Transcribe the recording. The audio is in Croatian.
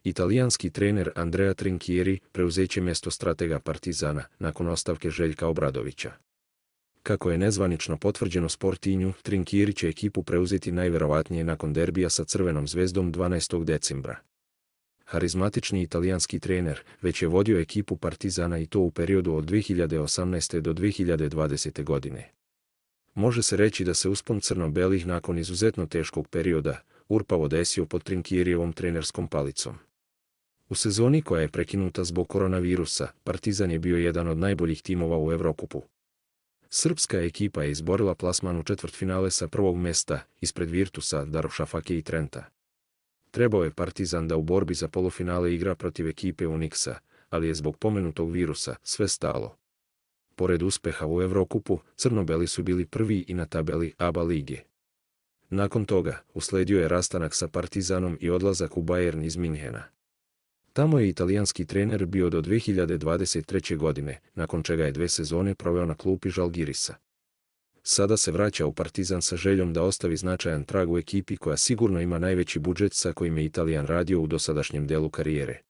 Italijanski trener Andrea Trinchieri preuzeće mjesto stratega Partizana nakon ostavke Željka Obradovića. Kako je nezvanično potvrđeno Sportinju, Trinchieri će ekipu preuzeti najvjerovatnije nakon derbija sa Crvenom zvezdom 12. decembra. Harizmatični italijanski trener već je vodio ekipu Partizana i to u periodu od 2018. do 2020. godine. Može se reći da se uspon crno-belih nakon izuzetno teškog perioda urpavo desio pod Trinchierijevom trenerskom palicom. U sezoni koja je prekinuta zbog koronavirusa, Partizan je bio jedan od najboljih timova u Evrokupu. Srpska ekipa je izborila plasman u četvrtfinale sa prvog mjesta ispred Virtusa, Darušafake i Trenta. Trebao je Partizan da u borbi za polufinale igra protiv ekipe Unixa, ali je zbog pomenutog virusa sve stalo. Pored uspeha u Evrokupu, crno-beli su bili prvi i na tabeli ABA lige. Nakon toga, usledio je rastanak sa Partizanom i odlazak u Bayern iz Minhena. Tamo je italijanski trener bio do 2023. godine, nakon čega je 2 sezone proveo na klupi Žalgirisa. Sada se vraća u Partizan sa željom da ostavi značajan trag u ekipi koja sigurno ima najveći budžet sa kojim je Italijan radio u dosadašnjem delu karijere.